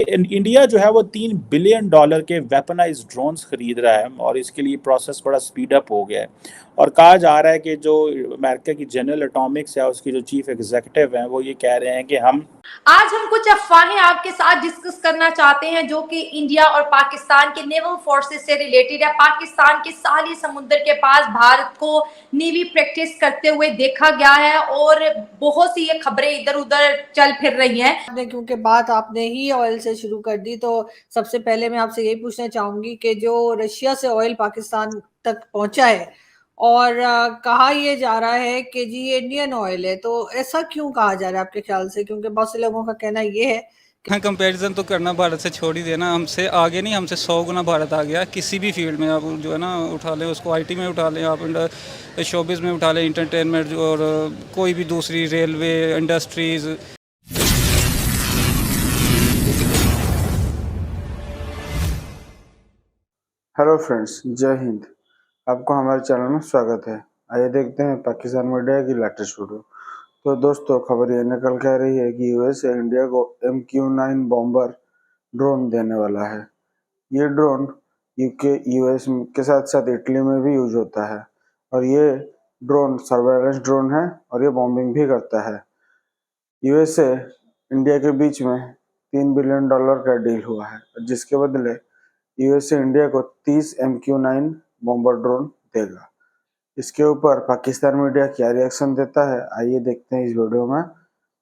India जो है वो $3 बिलियन के वेपनाइज्ड ड्रोन्स खरीद रहा है और इसके लिए प्रोसेस बड़ा स्पीड अप हो गया है। और कहा जा रहा है कि जो अमेरिका की जनरल एटॉमिक्स है उसकी जो चीफ एग्जीक्यूटिव हैं वो ये कह रहे हैं कि आज हम कुछ अफवाहें आपके साथ डिस्कस करना चाहते हैं जो कि इंडिया और पाकिस्तान के नेवल फोर्सेस से रिलेटेड है। पाकिस्तान के साली समुद्र के पास भारत को नेवी प्रैक्टिस करते हुए देखा गया है और बहुत सी ये खबरें इधर उधर चल फिर रही हैं। क्योंकि बात आपने ही ऑयल से शुरू कर दी, तो सबसे पहले मैं आपसे यही पूछना चाहूंगी कि जो रशिया से ऑयल पाकिस्तान तक पहुंचा है और कहा यह जा रहा है कि जी ये इंडियन ऑयल है, तो ऐसा क्यों कहा जा रहा है आपके ख्याल से? क्योंकि बहुत से लोगों का कहना ये है हाँ, कंपैरिजन तो करना भारत से छोड़ ही देना, हमसे आगे नहीं, हमसे 100 गुना भारत आ गया किसी भी फील्ड में। आप जो है ना उठा लें, उसको आईटी में उठा लें, आप शोबिज़ में उठा लें, इंटरटेनमेंट और कोई भी दूसरी रेलवे इंडस्ट्रीज़। हेलो फ्रेंड्स, जय हिंद। आपको हमारे चैनल में स्वागत है। आइए देखते हैं पाकिस्तान मीडिया की लेटेस्ट वीडियो। तो दोस्तों, खबर ये निकल के आ रही है कि यूएसए इंडिया को MQ-9 बॉम्बर ड्रोन देने वाला है। ये ड्रोन यूके यूएस के साथ साथ इटली में भी यूज होता है और ये ड्रोन सर्वेलेंस ड्रोन है और ये बॉम्बिंग भी करता है। यूएसए इंडिया के बीच में $3 बिलियन का डील हुआ है, जिसके बदले यूएसए इंडिया को 30 MQ-9 बॉम्बर ड्रोन देगा। इसके ऊपर पाकिस्तान मीडिया क्या रिएक्शन देता है, आइए देखते हैं इस वीडियो में।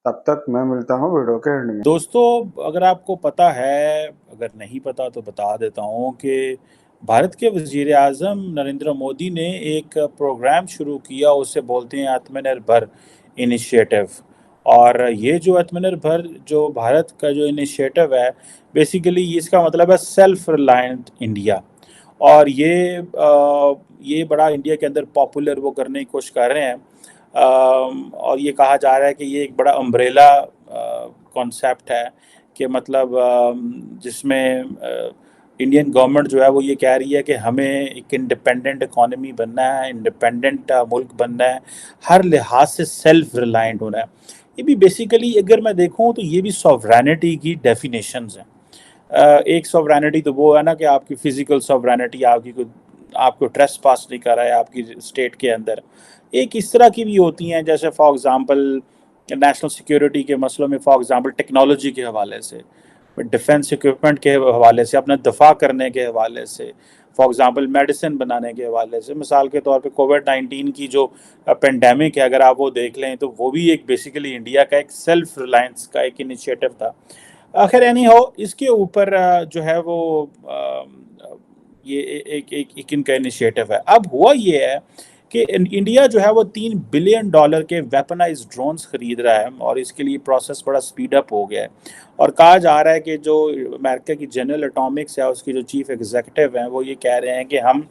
तब तक मैं मिलता हूं वीडियो के एंड में। दोस्तों, अगर आपको पता है, अगर नहीं पता तो बता देता हूं कि भारत के वजीर आज़म नरेंद्र मोदी ने एक प्रोग्राम शुरू किया, उसे बोलते हैं आत्मनिर्भर इनिशिएटिव। और ये जो आत्मनिर्भर जो भारत का जो इनिशिएटिव है, बेसिकली इसका मतलब है सेल्फ रिलायंट इंडिया। और ये बड़ा इंडिया के अंदर पॉपुलर वो करने की कोशिश कर रहे हैं। और ये कहा जा रहा है कि ये एक बड़ा अम्ब्रेला कॉन्सेप्ट है कि मतलब जिसमें इंडियन गवर्नमेंट जो है वो ये कह रही है कि हमें एक इंडिपेंडेंट इकोनॉमी बनना है, इंडिपेंडेंट मुल्क बनना है, हर लिहाज से सेल्फ रिलायंट होना है। ये भी बेसिकली अगर मैं देखूं तो ये भी सॉवरेनिटी की डेफिनेशंस हैं। एक सॉवरेनिटी तो वो है ना कि आपकी फिजिकल सॉवरेनिटी, आपको ट्रेस पास नहीं कर रहा है आपकी स्टेट के अंदर। एक इस तरह की भी होती हैं, जैसे फॉर एग्जांपल नेशनल सिक्योरिटी के मसलों में, फॉर एग्जांपल टेक्नोलॉजी के हवाले से, डिफेंस इक्विपमेंट के हवाले से, अपना दफा करने के हवाले से, फॉर एग्जांपल मेडिसिन बनाने के हवाले से। मिसाल के तौर पे कोविड-19 की जो पेंडेमिक है, अगर आप वो देख लें तो वो भी एक बेसिकली इंडिया का एक सेल्फ रिलायंस का एक इनिशिएटिव था। आखिर एनी हो, इसके ऊपर जो है वो ये एक इनका इनिशिएटिव है। अब हुआ ये है कि इंडिया जो है वो $3 बिलियन के वेपनाइज्ड ड्रोन्स खरीद रहा है और इसके लिए प्रोसेस बड़ा स्पीड अप हो गया है। और कहा जा रहा है कि जो अमेरिका की जनरल एटॉमिक्स है उसकी जो चीफ एग्जीक्यूटिव हैं वो ये कह रहे हैं कि हम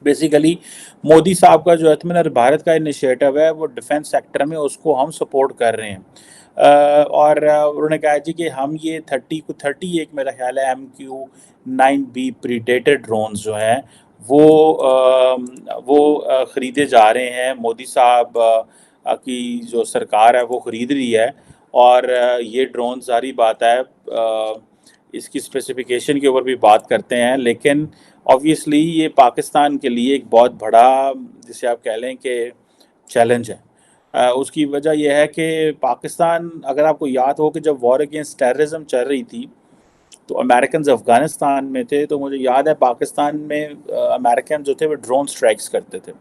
बेसिकली मोदी साहब का जो आत्मनिर्भर भारत का इनिशिएटिव है वो डिफेंस सेक्टर में, उसको हम सपोर्ट कर रहे हैं। और उन्होंने कहा जी कि हम ये 31 मेरा ख्याल है MQ-9B प्रीडेटर ड्रोन्स जो हैं वो ख़रीदे जा रहे हैं। मोदी साहब की जो सरकार है वो ख़रीद रही है। और ये ड्रोन, सारी बात है, इसकी स्पेसिफिकेशन के ऊपर भी बात करते हैं, लेकिन ऑब्वियसली ये पाकिस्तान के लिए एक बहुत बड़ा, जिसे आप कह लें कि चैलेंज है। उसकी वजह यह है कि पाकिस्तान, अगर आपको याद हो कि जब वॉर अगेंस्ट टेररिज्म चल रही थी तो अमेरिकन अफ़गानिस्तान में थे, तो मुझे याद है पाकिस्तान में अमेरिकन जो थे वो ड्रोन स्ट्राइक्स करते थे।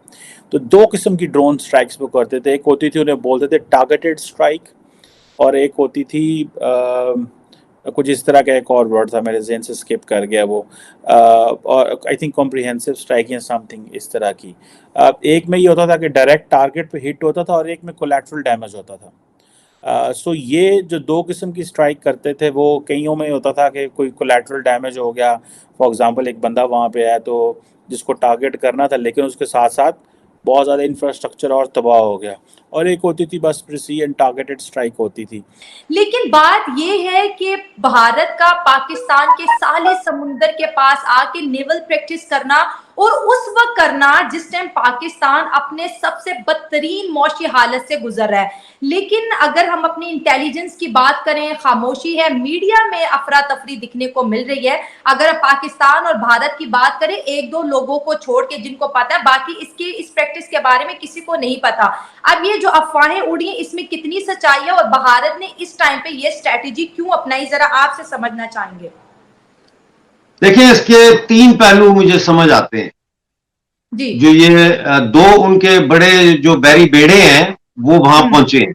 तो दो किस्म की ड्रोन स्ट्राइक्स वो करते थे। एक होती थी, उन्हें बोलते थे टारगेटेड स्ट्राइक, और एक होती थी कुछ इस तरह का एक और वर्ड था, मेरे जहन से स्किप कर गया वो, और आई थिंक कॉम्प्रिहेंसिव स्ट्राइक या समथिंग इस तरह की। एक में ये होता था कि डायरेक्ट टारगेट पे हिट होता था और एक में कोलैटरल डैमेज होता था। सो ये जो दो किस्म की स्ट्राइक करते थे, वो कईयों में होता था कि कोई कोलैटरल डैमेज हो गया, फॉर एग्जांपल एक बंदा वहाँ पे है तो जिसको टारगेट करना था, लेकिन उसके साथ साथ बहुत ज़्यादा इंफ्रास्ट्रक्चर और तबाह हो गया। और एक होती थी बस प्रिसीजन टारगेटेड स्ट्राइक होती थी। लेकिन बात ये है कि भारत का पाकिस्तान के साले समुंदर के पास आके नेवल प्रैक्टिस करना और उस वक्त करना जिस टाइम पाकिस्तान अपने सबसे बदतरीन मौशी हालत से गुजर रहा है। लेकिन अगर हम अपनी इंटेलिजेंस की बात करें, खामोशी है, मीडिया में अफरा तफरी दिखने को मिल रही है। अगर पाकिस्तान और भारत की बात करें, एक दो लोगों को छोड़ के जिनको पता है, बाकी इस प्रैक्टिस के बारे में किसी को नहीं पता। अब ये जो अफवाहें उड़ी हैं, इसमें कितनी सच्चाई है और भारत ने इस टाइम पे ये स्ट्रेटेजी क्यों अपनाई, जरा आपसे समझना चाहेंगे। देखिए, इसके 3 पहलू मुझे समझ आते हैं। जी जो ये 2 उनके बड़े जो बैरी बेड़े हैं वो वहां पहुंचे हैं।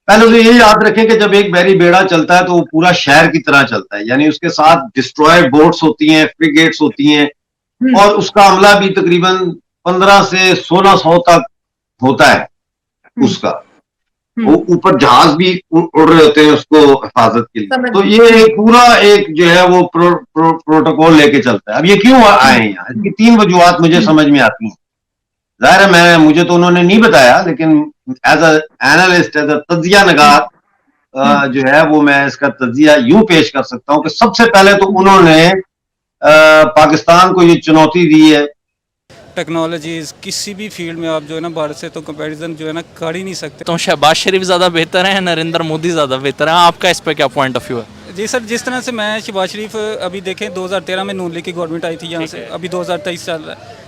पहले तो ये याद रखें कि जब एक बैरी बेड़ा चलता है तो वो पूरा शहर की तरह चलता है, यानी उसके साथ डिस्ट्रॉयड बोट्स होती हैं, फ्रिगेट्स होती हैं और उसका हमला भी तकरीबन 15 से 1600 तक होता है उसका। वो ऊपर जहाज भी उड़ रहे होते हैं उसको हिफाजत के लिए। तो ये पूरा एक जो है वो प्रोटोकॉल लेके चलता है। अब ये क्यों आए हैं यहाँ, इसकी 3 वजूहात मुझे समझ में आती हैं। जाहिर है मुझे तो उन्होंने नहीं बताया, लेकिन as a analyst, as a तज्जिया नगार जो है वो मैं इसका तज्जिया यूं पेश कर सकता हूं कि सबसे पहले तो उन्होंने पाकिस्तान को ये चुनौती दी है। टेक्नोलॉजीज़ किसी भी फील्ड में आप जो है ना भारत से तो कंपैरिजन जो है ना कर ही नहीं सकते। तो शहबाज शरीफ ज़्यादा बेहतर है, नरेंद्र मोदी ज़्यादा बेहतर है, आपका इस पर क्या पॉइंट ऑफ व्यू है? जी सर, जिस तरह से मैं शहबाज शरीफ अभी देखें 2013 में नून लीग की गवर्नमेंट आई थी यहाँ से, अभी 2023 चल रहा है।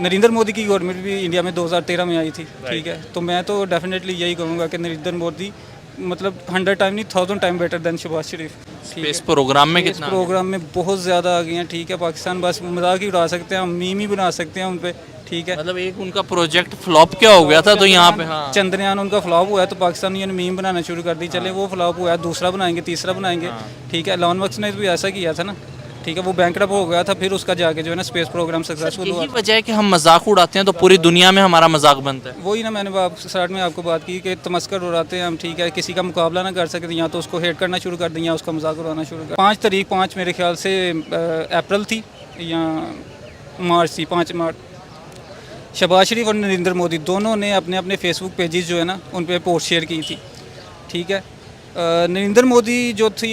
नरेंद्र मोदी की गवर्नमेंट भी इंडिया में 2013 में आई थी, ठीक है। तो मैं तो डेफिनेटली यही कहूँगा कि नरेंद्र मोदी मतलब 100 टाइम नहीं 1000 टाइम बेटर देन शहबाज शरीफ। इस प्रोग्राम में इस कितना प्रोग्राम में बहुत ज़्यादा आ गए हैं, ठीक है। पाकिस्तान बस मजाक ही उड़ा सकते हैं, हम मीम ही बना सकते हैं उन पर, ठीक है। मतलब एक उनका प्रोजेक्ट फ्लॉप क्या हो गया था तो यहाँ पे चंद्रयान उनका फ्लॉप हुआ है तो पाकिस्तानियों ने मीम बनाना शुरू कर दी। चले वो फ्लॉप हुआ है, दूसरा बनाएंगे, तीसरा बनाएंगे, ठीक है। एलन मस्क ने भी ऐसा किया था ना, ठीक है। वो बैंकरप्ट हो गया था, फिर उसका जाके जो है ना स्पेस प्रोग्राम सक्सेसफुल हुआ। यही वजह है कि हम मजाक उड़ाते हैं तो पूरी दुनिया में हमारा मजाक बनता है। वही ना, मैंने स्टार्ट में आपको बात की कि तमस्कर उड़ाते हैं हम, ठीक है। किसी का मुकाबला ना कर सकते, या तो उसको हेट करना शुरू कर दें या उसका मजाक उड़ाना शुरू कर। 5 तारीख 5 मेरे ख्याल से अप्रैल थी या मार्च थी, 5 मार्च। शहबाज शरीफ और नरेंद्र मोदी दोनों ने अपने अपने फेसबुक पेजेस जो है ना उन पर पोस्ट शेयर की थी, ठीक है। नरेंद्र मोदी जो थी,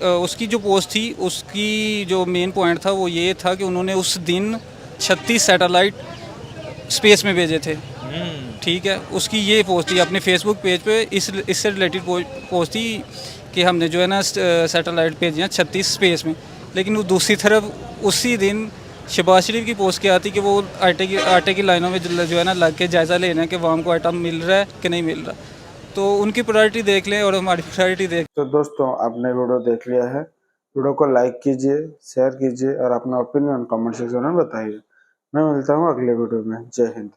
उसकी जो पोस्ट थी, उसकी जो मेन पॉइंट था वो ये था कि उन्होंने उस दिन 36 सैटेलाइट स्पेस में भेजे थे, ठीक है। उसकी ये पोस्ट थी अपने फेसबुक पेज पे, इससे रिलेटेड पोस्ट थी कि हमने जो है ना सैटेलाइट भेजे हैं 36 स्पेस में। लेकिन वो दूसरी तरफ उसी दिन शहबाज शरीफ की पोस्ट क्या आती कि वो आटे की लाइनों में जो है ना लग के जायज़ा लेना है कि वाम को आटा मिल रहा है कि नहीं मिल रहा। तो उनकी प्रायोरिटी देख लें और हमारी प्रायोरिटी देख। तो दोस्तों, आपने वीडियो देख लिया है। वीडियो को लाइक कीजिए, शेयर कीजिए और अपना ओपिनियन कमेंट सेक्शन में बताइए। मैं मिलता हूँ अगले वीडियो में। जय हिंद।